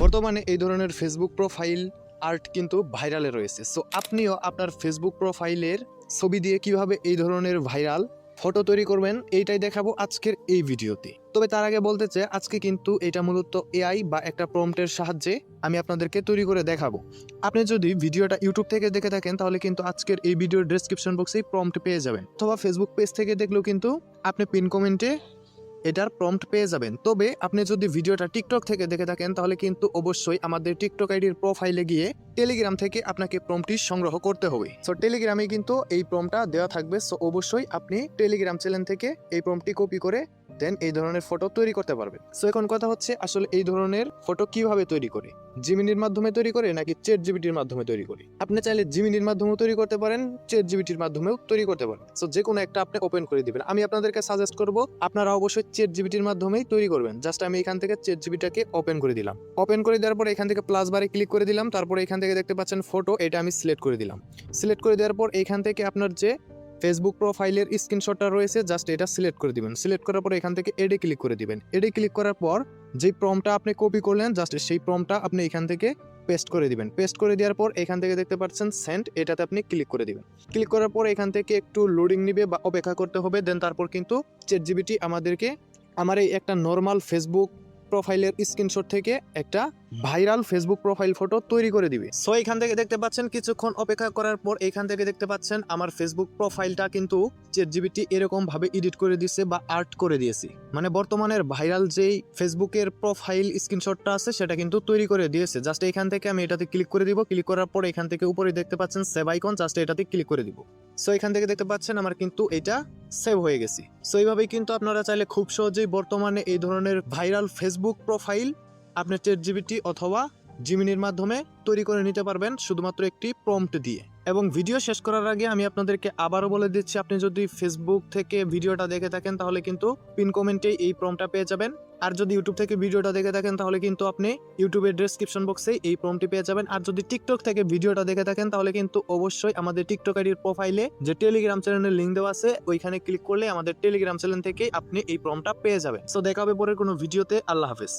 বর্তমানে এই ধরনের ফেসবুক প্রোফাইল আর্ট কিন্তু ভাইরালে রয়েছে। সো আপনিও আপনার ফেসবুক প্রোফাইলের ছবি দিয়ে কিভাবে এই ধরনের ভাইরাল ফটো তৈরি করবেন এইটাই দেখাবো আজকের এই ভিডিওতে। তবে তার আগে বলতে চাই, আজকে কিন্তু এটা মূলত এআই বা একটা প্রম্পটের সাহায্যে আমি আপনাদেরকে তৈরি করে দেখাবো। আপনি যদি ভিডিওটা ইউটিউব থেকে দেখে থাকেন তাহলে কিন্তু আজকের এই ভিডিওর ডেসক্রিপশন বক্সেই প্রম্পট পেয়ে যাবেন, অথবা ফেসবুক পেজ থেকে দেখলেও কিন্তু আপনি পিন কমেন্টে এটার প্রম্পট পেয়ে যাবেন। তবে আপনি যদি ভিডিওটা টিকটক থেকে দেখে থাকেন তাহলে কিন্তু অবশ্যই আমাদের টিকটক আইডির প্রোফাইলে গিয়ে টেলিগ্রাম থেকে আপনাকে প্রম্পটটি সংগ্রহ করতে হবে। সো টেলিগ্রামে কিন্তু এই প্রম্পটটা দেওয়া থাকবে। সো অবশ্যই আপনি টেলিগ্রাম চ্যানেল থেকে এই প্রম্পটটি কপি করে দেন এই ধরনের ফটো তৈরি করতে পারবেন। সো এখন কথা হচ্ছে, আসলে এই ধরনের ফটো কিভাবে তৈরি করে, জিমিনির মাধ্যমে তৈরি করে নাকি চ্যাট জিপিটির মাধ্যমে তৈরি করে? আপনি চাইলে জিমিনির মাধ্যমেও তৈরি করতে পারেন, চ্যাট জিপিটির মাধ্যমেও তৈরি করতে পারেন। সো যে কোনো একটা আপনি ওপেন করে দিবেন। আমি আপনাদেরকে সাজেস্ট করব আপনারা অবশ্যই চ্যাট জিপিটির মাধ্যমেই তৈরি করবেন। জাস্ট আমি এখান থেকে চ্যাট জিপিটিটাকে ওপেন করে দিলাম। ওপেন করে দেওয়ার পর এখান থেকে প্লাস বারে ক্লিক করে দিলাম। তারপরে এখান থেকে দেখতে পাচ্ছেন ফটো, এটা আমি সিলেক্ট করে দিলাম। সিলেক্ট করে দেওয়ার পর এখান থেকে আপনার যে ফেসবুক প্রোফাইলের স্ক্রিনশটটা রয়েছে জাস্ট এটা সিলেক্ট করে দিবেন। সিলেক্ট করার পর এখান থেকে এডে ক্লিক করে দিবেন। এডে ক্লিক করার পর যে প্রম্পটটা আপনি কপি করলেন জাস্ট সেই প্রম্পটটা আপনি এখান থেকে পেস্ট করে দিবেন। পেস্ট করে দেওয়ার পর এখান থেকে দেখতে পাচ্ছেন সেন্ড, এটাতে আপনি ক্লিক করে দিবেন। ক্লিক করার পর এখান থেকে একটু লোডিং নিবে বা অপেক্ষা করতে হবে। দেন তারপর কিন্তু চ্যাট জিপিটি আমাদেরকে আমার এই একটা নর্মাল ফেসবুক প্রোফাইলের স্ক্রিনশট থেকে একটা ভাইরাল ফেসবুক প্রোফাইল ফটো তৈরি করে দিবে। সো এখান থেকে দেখতে পাচ্ছেন কিছুক্ষণ অপেক্ষা করার পর এখান থেকে দেখতে পাচ্ছেন আমার ফেসবুক প্রোফাইলটা কিন্তু চ্যাট জিপিটি এরকম ভাবে এডিট করে দিয়েছে বা আর্ট করে দিয়েছে। মানে বর্তমানের ভাইরাল যেই ফেসবুকের প্রোফাইল স্ক্রিনশটটা আছে সেটা কিন্তু তৈরি করে দিয়েছে। জাস্ট এখান থেকে আমি এটাতে ক্লিক করে দিব। ক্লিক করার পর এখান থেকে উপরে দেখতে পাচ্ছেন সেভ আইকন, জাস্ট এটাতে ক্লিক করে দিব। সো এখান থেকে দেখতে পাচ্ছেন আমার কিন্তু এটা সেভ হয়ে গেছে। সো এইভাবেই কিন্তু আপনারা চাইলে খুব সহজেই বর্তমানে এই ধরনের ভাইরাল ফেসবুক প্রোফাইল আপনি চ্যাট জিপিটি অথবা জিমিনির মাধ্যমে তৈরি করে নিতে পারবেন শুধুমাত্র একটি প্রম্পট দিয়ে। এবং ভিডিও শেষ করার আগে আমি আপনাদেরকে আবারও বলে দিচ্ছি, আপনি যদি ফেসবুক থেকে ভিডিওটা দেখে থাকেন তাহলে কিন্তু পিন কমেন্টে এই প্রম্পটটা পেয়ে যাবেন। আর যদি ইউটিউব থেকে ভিডিওটা দেখে থাকেন তাহলে কিন্তু আপনি ইউটিউবের ডেসক্রিপশন বক্সে এই প্রম্পটটি পেয়ে যাবেন। আর যদি টিকটক থেকে ভিডিওটা দেখে থাকেন তাহলে কিন্তু অবশ্যই আমাদের টিকটক আইডির প্রোফাইলে যে টেলিগ্রাম চ্যানেলের লিঙ্ক দেওয়া আছে ওইখানে ক্লিক করলে আমাদের টেলিগ্রাম চ্যানেল থেকে আপনি এই প্রম্পটটা পেয়ে যাবেন। সো দেখা হবে পরের কোনো ভিডিওতে। আল্লাহ হাফেজ।